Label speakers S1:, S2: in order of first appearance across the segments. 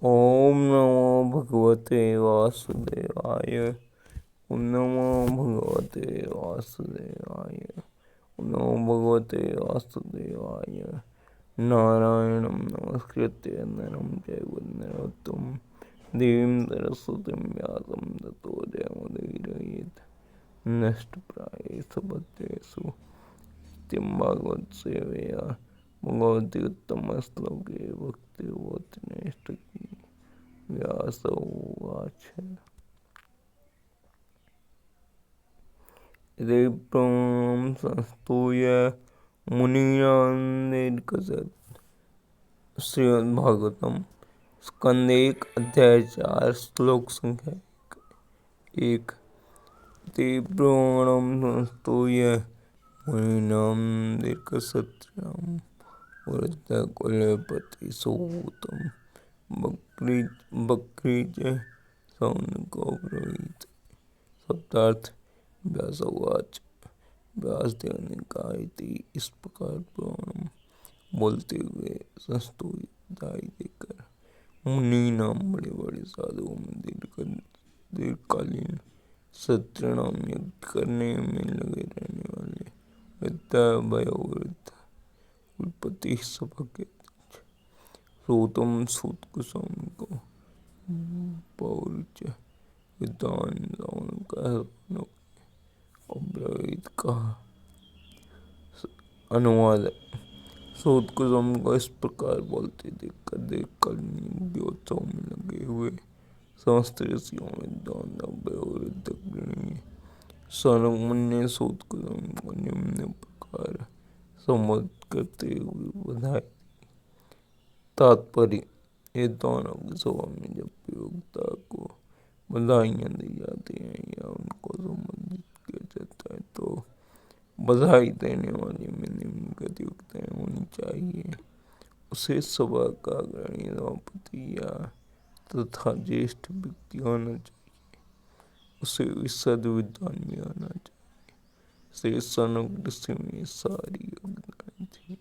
S1: ओम नमो भगवते वासुदेवाय। ओम नमो भगवते वासुदेवाय। ओम नमो भगवते वासुदेवाय। नारायणं नमस्कृत्य नरं चैव नरोत्तमं देवीं सरस्वतीं व्यासं ततो जयमुदीरयेत्। नष्टप्रायेषु भद्रेषु नित्यं भागवतसेवया भगवति उत्तमश्लोके भक्तिर्भवति नैष्ठिकी। व्यास उवाच। यदि प्रणं संस्तूय मुनीनां श्रीमद्भागवतम स्कंद एक अध्याय 4 श्लोक संख्या 1। यदि प्रणं संस्तूय मुनीनां दीर्घसत्र्यं वृद्धकुलपति सूतं बक्रीज सौनको ब्रवीत। शब्दार्थ। व्यास उवाच। व्यासदेव ने कहा इति इस प्रकार प्रणम बोलते हुए संस्तुति बधाई देकर मुनि नाम बड़े बड़े साधुओं में दीर्घकालीन सत्रिणाम यज्ञ करने में लगे रहने वाले वृद्धा वयोवृद्ध कुलपति सभा के सूतम सूत कुसुम को पौरुष विद्वान का अब्रवीत कहा। अनुवाद। सूत कुसुम को इस प्रकार बोलते देखकर दीर्घकालीन यज्ञोत्सव में लगे हुए समस्त ऋषियों विद्वान वृद्ध गृणी सनक मुनि ने सूत कुसुम को निम्न प्रकार संबोधित करते हुए बधाई। तात्पर्य। ये दोनों की सभा में जब भी वक्ता को बधाइयाँ दी जाती हैं या उनको संबोधित किया जाता है तो बधाई देने वाले में निम्न गतियुक्ताएं होनी चाहिए। उसे सभा का अग्रणी सभापति या तथा ज्येष्ठ व्यक्ति होना चाहिए। उसे विशद विद्वान भी होना चाहिए। श्री सनक ऋषि में सारी योग्यताएं थी।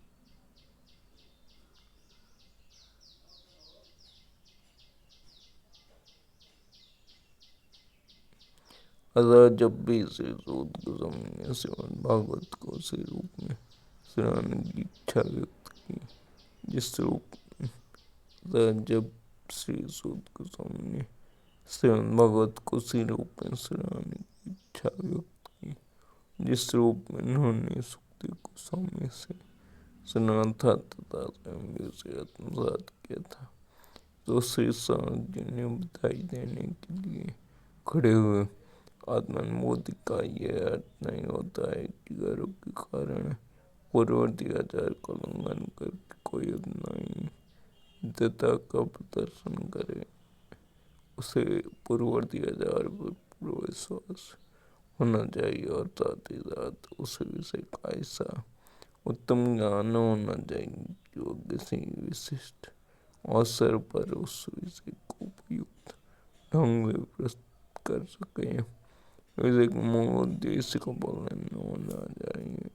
S1: अतः जब भी श्री सूत कुसुम ने श्रीमद्भागवत को उसी रूप में सुनाने की इच्छा व्यक्त की जिस रूप में अतः जब श्री सूत कुसुम ने श्रीमद्भागवत को उसी रूप में सुनाने की इच्छा व्यक्त की जिस रूप में उन्होंने सुखदेव गोस्वामी से सुना था तथा स्वयं भी उसे आत्मसात किया था तो श्री सनक जी ने बधाई देने के लिए खड़े हुए। आत्मानुभूति का यह अर्थ नहीं होता है कि गर्व के कारण पूर्ववर्ती आचार का उल्लंघन करके कोई अपनी विद्वता का प्रदर्शन करे। उसे पूर्ववर्ती आचार पर पूर्ण विश्वास होना चाहिए और साथ ही साथ उस विषय का ऐसा उत्तम ज्ञान होना चाहिए जो किसी विशिष्ट अवसर पर उस विषय को उपयुक्त ढंग से प्रस्तुत कर सके। मूल उद्देश्य का पालन होना चाहिए।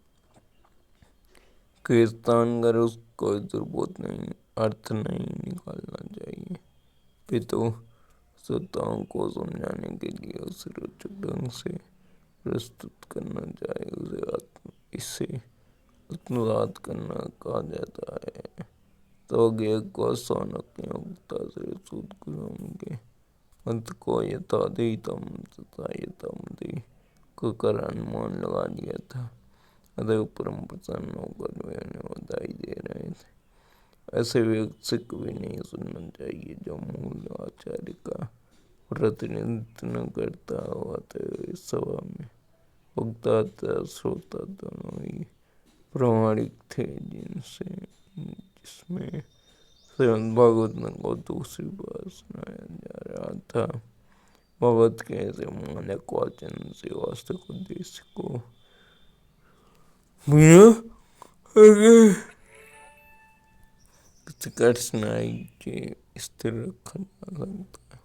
S1: कीर्तन कर उसको दुर्बोध नहीं अर्थ नहीं निकालना चाहिए पितु श्रोताओं को समझाने के लिए उसे रोचक ढंग से प्रस्तुत करना चाहिए। इसे आत्मसात करना कहा जाता है। तो को सौनक ने उगता से सूत कुसुम के अंत को यथाधीतम तथा यथामति को कर अनुमान लगा लिया था। अतः परम प्रसन्न होकर वे उन्हें बधाई दे रहे थे। ऐसे व्यक्ति से कभी नहीं सुनना चाहिए जो मूल आचार्य का प्रतिनिधित्व न करता हो। अतः इस सभा में वक्ता तथा श्रोता दोनों ही प्रामाणिक थे जिसमें श्रीमद्भागवत को दूसरी बार सुनाया जा रहा था। भगवत के ऐसे मानक वाचन से वास्तविक उद्देश्य को बिना किसी कठिनाई के स्थिर रखा जा सकता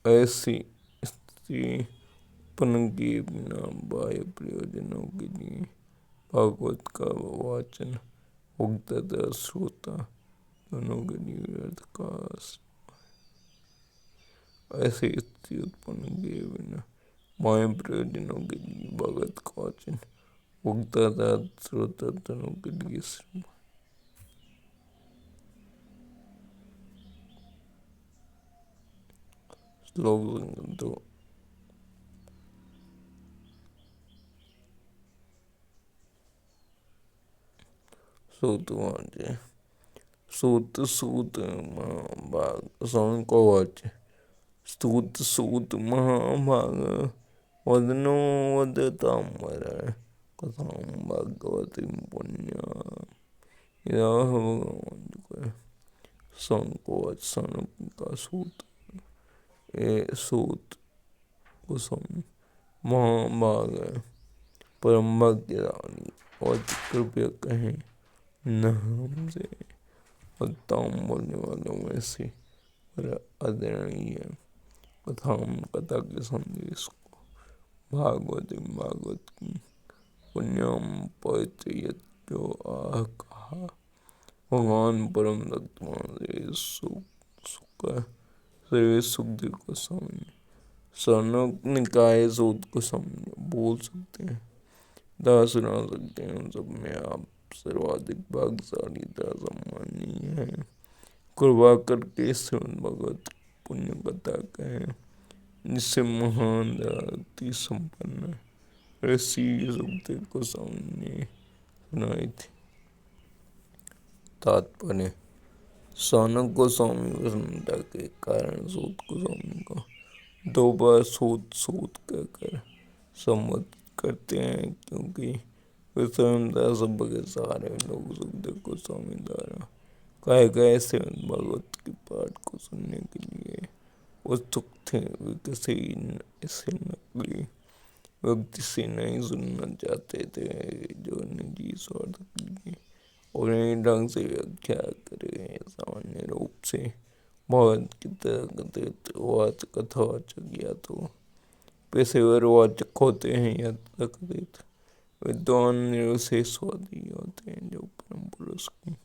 S1: है। ऐसी स्थिति उत्पन्न किए बिना बाह्य प्रयोजनों के लिए भागवत का वाचन वक्ता तथा श्रोता दोनों के लिए व्यर्थ का ऐसी स्थिति उत्पन्न किए बिना माया प्रयोजनों के लिए भगत कवचन उगता था श्रोताजनों के लिए श्लोक दो। सूत वाचे सूत सूत महाभाग को वाचे स्तुत सूत महाभाग वदनो वदताम्बर कथाम भागवती पुण्य यह भगवान को संकोच सन का सूत ए सूत कुसुम महाभाग परम भाग्यदानी और कृपया कहें न हमसे उत्तम बोलने वालों में से पर आदरणीय कथाम कथा के संदेश को भागवत भागवत की पुण्यम पवित्र जो आह कहा भगवान परम तत्वों से सुख से सुखदेव को समझ सनक निकाय सूत को समझ बोल सकते हैं दास सुना सकते हैं। उन सब में आप सर्वाधिक भाग्यशाली दास सम्मानीय है। कृपा करके श्रीमद् भगवत पुण्य कथा कहें जिससे महान दयालुति संपन्न ऋषि सुखदेव को समझने सुनाई थी। तात्पर्य सौनक गोस्वामी प्रसन्नता के कारण सूत गोस्वामी को दो बार सूत सूत कहकर संबोधित करते हैं क्योंकि वे स्वयं सब के सारे लोग सुखदेव गोस्वामी द्वारा कहे गए श्रीमद् भागवत के पाठ को सुनने के लिए उत्सुक थे। वे किसी ऐसे नकली व्यक्ति से नहीं सुनना चाहते थे जो निजी स्वार्थ के लिए और नए ढंग से व्याख्या करे। सामान्य रूप से भगवत की तरह कथित वाचक कथावाचक या तो पेशेवर वाचक होते हैं या तथाकथित विद्वान निर्विशेषवादी होते हैं जो परम पुरुष की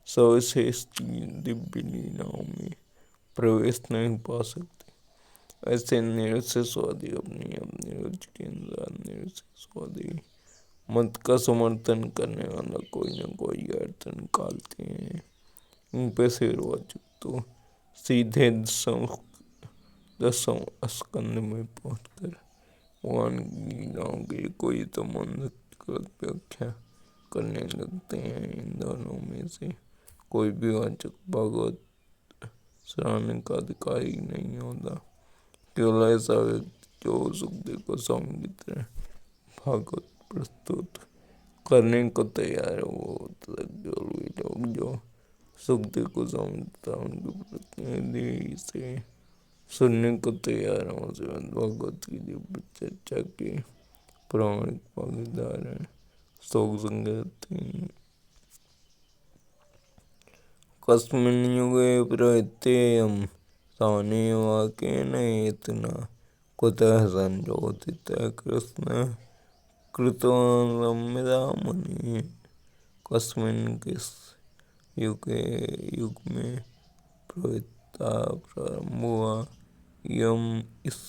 S1: सविशेष दिव्य लीलाओं में प्रवेश नहीं पा सकते। ऐसे निर्विशेषवादी अपनी अपनी रुचि के अनुसार निर्विशेषवादी मत का समर्थन करने वाला कोई न कोई अर्थ निकालते हैं। इन पेशेवर वाचक तो सीधे दसम स्कंद में पहुंचकर भगवान की लीलाओं की कोई तो गलत व्याख्या करने लगते हैं। इन दोनों में से कोई भी वाचक भागवत सराहने का अधिकारी नहीं होता। केवल ऐसा व्यक्ति जो सुखदेव गोस्वामी की तरह भागवत प्रस्तुत करने को तैयार है वो लोग जो सुखदेव गोस्वामी तथा उनके प्रतिनिधि से सुनने को तैयार है श्रीमद् भागवत की दिव्य चर्चा के प्रामाणिक भागीदार है। शोक संगति कस्मिन् युगे प्रत्ययम् स्थाने वाक्येन हेतुना कुतः संजोतितः कृष्णः कृतवान् संविदां मुनिः। कस्मिन् किस युग में प्रवृत्ता प्रारंभ हुआ यम इस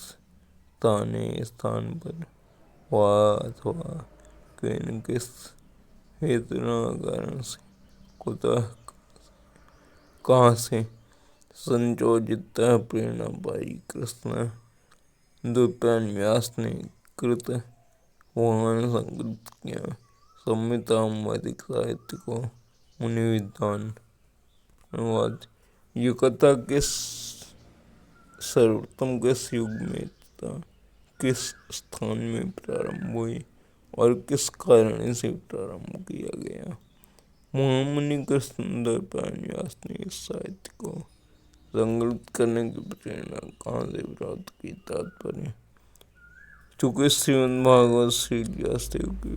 S1: स्थान पर हुआ अथवा किन किस हेतुना कारण से कुतः कहाँ से संयोजित प्रेरणा पाई। कृष्ण द्वैपायन व्यास ने कृत वहन संकृत किया संहिता वैदिक साहित्य को मुनि विद्वान अनुवाद। ये कथा किस सर्वोत्तम किस युग में तथा किस स्थान में प्रारंभ हुई और किस कारण इसे प्रारंभ किया गया। महामुनि कृष्ण द्वैपायन व्यास ने इस साहित्य को संकलित करने की प्रेरणा कहाँ से प्राप्त की। तात्पर्य चूँकि श्रीमद् भागवत श्री व्यासदेव की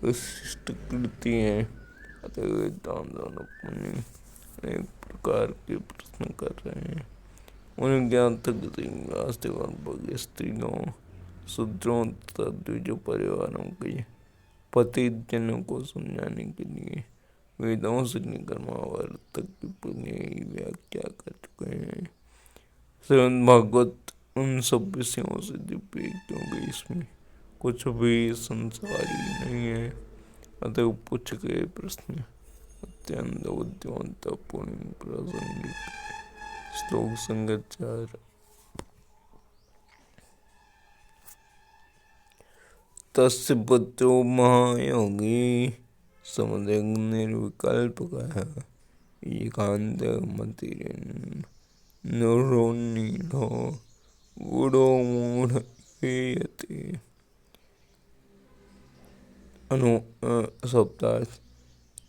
S1: विशिष्ट कृति है अतः वेदांत दोनों मुनि अनेक प्रकार के प्रश्न कर रहे हैं। उन्हें ज्ञान तक व्यासदेव भव्य स्त्रियों शूद्रों तथा द्विज परिवारों के पतित जनों को समझाने के लिए वेदों से लेकर महाभारत तक की पूरी व्याख्या कर चुके हैं। श्रीमद् भागवत उन सब विषयों से दिव्य है, क्योंकि इसमें कुछ भी संसारी नहीं है। अतः पूछ गए प्रश्न अत्यंत बुद्धिमत्ता पूर्ण प्रासंगिक। श्लोक संख्या 4। तस्य पुत्रो महायोगी समुद्रं निर्विकल्पकः एकान्तमतिर्निर्निरो गूढ़ो मूढ़ इति। शब्दार्थ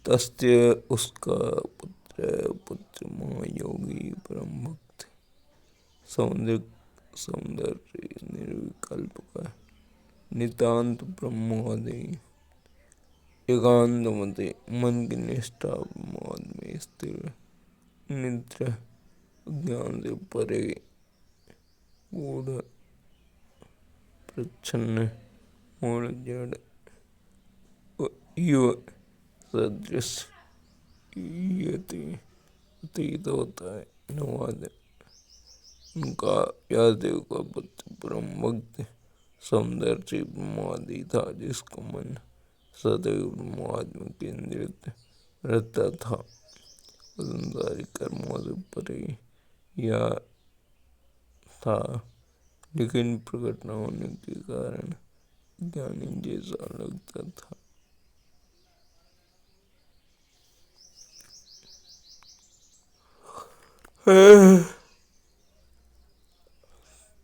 S1: तस्य उसका पुत्र महायोगी परम भक्त सौंदर्य निर्विकल्प का नितांत ब्रह्मोदय एकांत मते मन की निष्ठा ब्रह्मोद में स्थिर निद्रा ज्ञान से परे गूढ़ प्रच्छन्न मूढ़ जड़ युव सदृश अतीत होता है। अनुवाद उनका यादेव का पुत्र परम भक्त सौंदर्य ब्रह्मादि था, जिसका मन सदैव ब्रह्माद में केंद्रित रहता था। संसारिक कर्मों से परे या था, लेकिन प्रकट न होने के कारण ज्ञानी जैसा लगता था।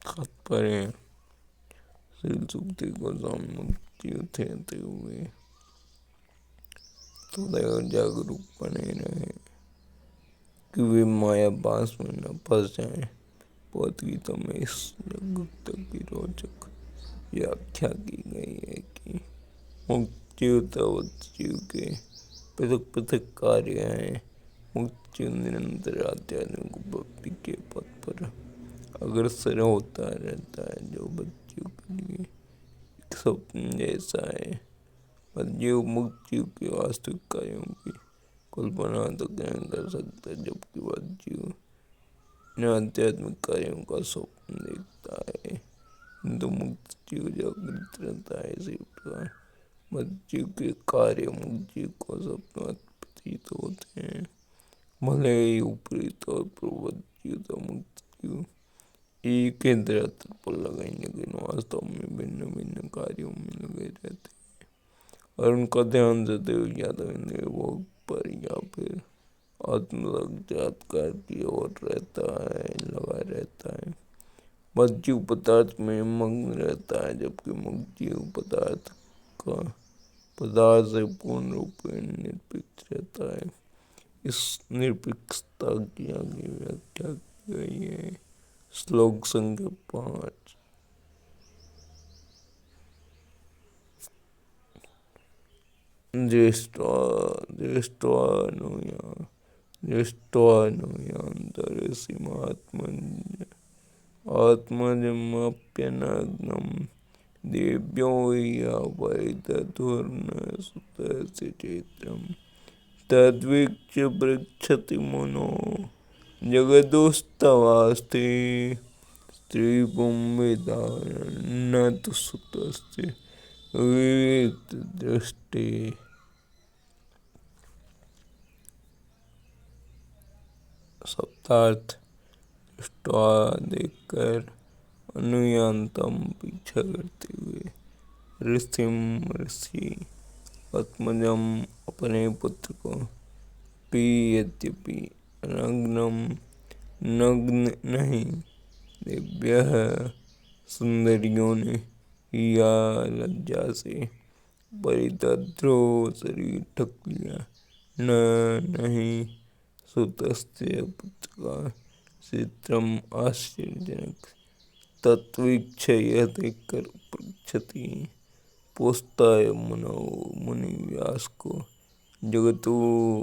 S1: तात्पर्य श्री सुक्ति को मुक्ति थे हुए सदैव जागरूक बने रहे कि वे माया बांस में न फंस जाएं। भगवद गीता में इस जागरूकता की रोचक व्याख्या की गई है कि मुक्त जीव तवत जीव के पृथक पृथक कार्य हैं। मुक्त जीव निरंतर आध्यात्मिक भक्ति के पथ पर अग्रसर होता रहता है, जो बच्चों के लिए एक स्वप्न जैसा है। जीव मुक्त जीव के वास्तविक कार्यों की कल्पना तक नहीं कर सकता, जबकि वह जीव आध्यात्मिक कार्यों का स्वप्न देखता है। हिंदू मुक्त जीव जागृत रहता है। इसी प्रकार मुक्त जीव के कार्य मुक्त जीव को स्वप्न प्रतीत होते हैं। भले ही ऊपरी तौर पर बद्ध जीव तो मुक्त जीव एक ही धरातल पर लगाए, लेकिन वास्तव में भिन्न भिन्न कार्यों में लगे रहते हैं और उनका ध्यान सदैव या तो इंद्रिय भोग पर या फिर आत्म साक्षात्कार की ओर लगा रहता है। बद्ध जीव पदार्थ में मग्न रहता है, जबकि मुक्त जीव पदार्थ से पूर्ण रूप में निरपेक्ष रहता है। इस निरपेक्षता की आगे व्याख्या की गई है। श्लोक संख्या 5। दृष्ट्वानुयान्तरसि आत्मजमप्यनग्नं देव्यो यावैदधुर्न सुतस्य चैत्रं तद्वीक्ष्य पृच्छति मुनो जगदोस्तवास्ते स्त्रीपुंविदां न तु सुतस्य विवेक दृष्टि। शब्दार्थ दृष्टवा देखकर, अनुयान्तम पीछा करते हुए, ऋषि आत्मजम अपने पुत्र को, यद्यपि नग्न नहीं, दिव्यः सुंदरियों ने या लज्जा से परितद्रो शरीर ढक लिया, नहीं सुतस्य पुत्र का चित्रम आश्चर्यजनक तत्वीक्ष्य यह देखकर पृच्छति पूछता है मुनि व्यास को, जगतु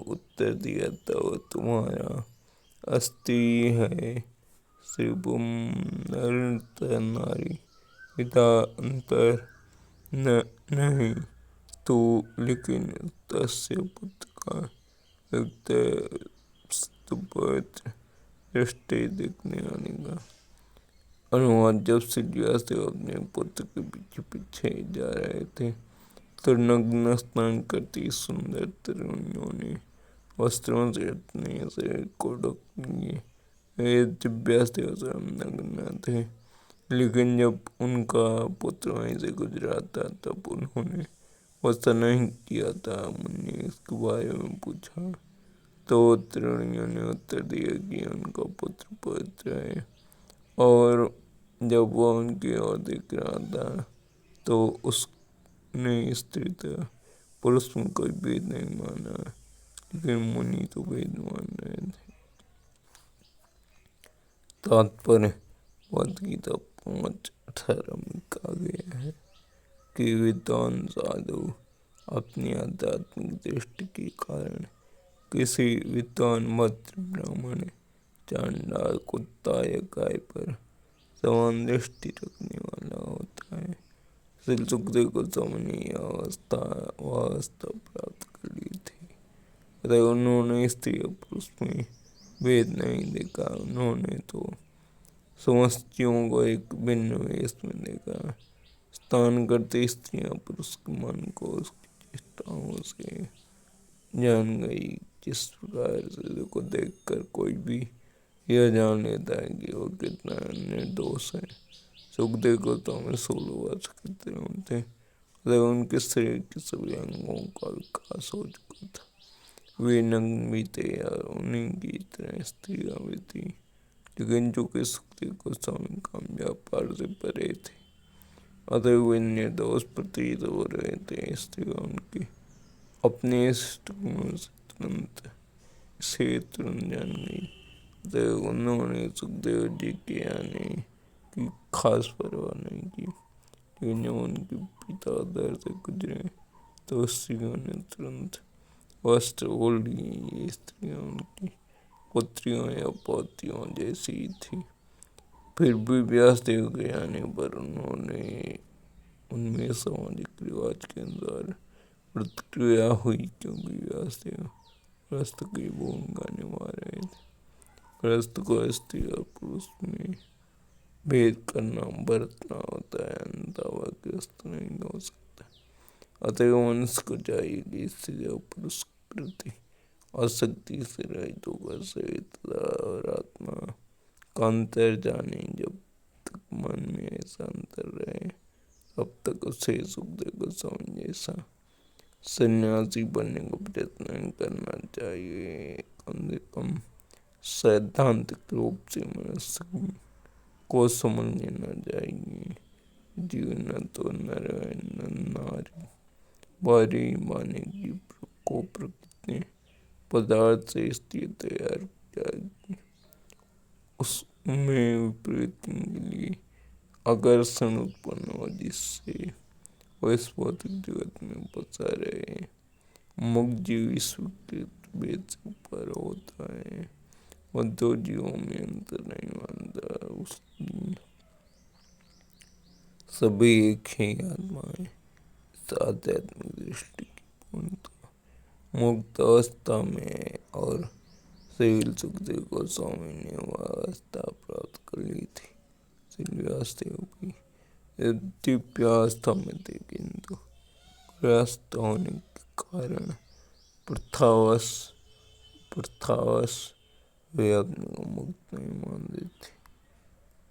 S1: उत्तर दिया तब तुम्हारा अस्ति है शिवम नर नारी पिता अंतर नहीं तो, लेकिन तस्य पुत्र का व्यक्त दृष्टि देखने आने का अनुवाद जब सूर्यास्त अपने पुत्र के पीछे पीछे जा रहे थे तो नग्न स्नान करती सुंदर तरुणियों ने वस्त्रों से अपने शरीर को ढक लिए। वे दिव्यास्ते स्वयं नग्न थे, लेकिन जब उनका पुत्र वहीं से गुजरा था तब उन्होंने वैसा नहीं किया था। मुन्ने इसके बारे में पूछा तो तरुणियों ने उत्तर दिया कि उनका पुत्र पवित्र है, और जब वह उनकी ओर देख रहा था तो उसने स्त्री तथा पुरुष में कोई भेद नहीं माना, लेकिन मुनि तो भेद मान रहे थे। तात्पर्य: भगवद गीता 5:18 में कहा गया है कि विद्वान साधु अपनी आध्यात्मिक दृष्टि के कारण किसी विद्वान भद्र ब्राह्मण, चांडाल, कुत्ता या गाय पर समान दृष्टि रखने वाला होता है। श्री सुखदेव गोस्वामी ने यह अवस्था प्राप्त कर ली थी, अतः उन्होंने स्त्री और पुरुष में भेद नहीं देखा। उन्होंने तो समस्त जीवों को एक भिन्न वेश में देखा। स्नान करते स्त्रियां पुरुष के मन को उसकी चेष्टाओं से जान गई। जिस प्रकार से को देखकर कोई भी यह जान लेता है कि वो कितना निर्दोष है। सुखदेव गोस्वामी 16 वर्ष के तरुण थे, अतः उनके शरीर के सभी अंगों का विकास हो चुका था। वे नग्न भी थे और उन्हीं की तरह स्त्रियां भी थी, लेकिन चूंकि सुखदेव गोस्वामी काम व्यापार से परे थे, अतः वे निर्दोष प्रतीत हो रहे थे। स्त्रियां उनके अपने इष्ट गुणों से तुरंत जान गई, अतः उन्होंने सुखदेव जी के आने की खास परवाह नहीं की। लेकिन जब उनके पिता दर से गुजरे तो स्त्रियों ने तुरंत वस्त्र ओढ़ लिए। ये स्त्रियां उनकी पुत्रियों या पौत्रियों जैसी थी। फिर भी व्यासदेव के आने पर उन्होंने उनमें सामाजिक रिवाज के अनुसार प्रतिक्रिया हुई, क्योंकि व्यासदेव गृहस्थ की भूमिका निभा रहे थे। गृहस्थ को स्त्री और पुरुष में भेद करना बरतना होता है, अन्यथा वह गृहस्थ नहीं हो सकता। अतः मनुष्य को चाहिए कि स्त्री और पुरुष के प्रति आसक्ति से रहित होकर सहित और आत्मा का अंतर जाने। जब तक मन में ऐसा अंतर रहे तब तक उसे सुखदेव गोस्वामी जैसा सन्यासी बनने का प्रयत्न नहीं करना चाहिए। कम से कम सैद्धांतिक रूप से मनुष्य को समझ लेना चाहिए। जीवन तो नर है न नारी, बारी बाने की को प्रकृति ने पदार्थ से स्थिति तैयार किया, उसमें विपरीत के लिए आकर्षण उत्पन्न हो, जिससे वह इस भौतिक जगत में फंसा रहे। मुक्त जीव ईश्वर के भेद से ऊपर होता है, वह दो जीवों में अंतर नहीं मानता। उसकी सभी एक ही आत्मा है। इस आध्यात्मिक दृष्टि की पूर्णता मुक्त अवस्था में, और श्री सुखदेव गोस्वामी ने वह अवस्था प्राप्त कर ली थी। श्री व्यासदेव भी दिव्यावस्था में थे, किंतु गृहस्थ होने के कारण प्रथावश वे अपने को मुक्त नहीं मान देते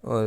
S1: और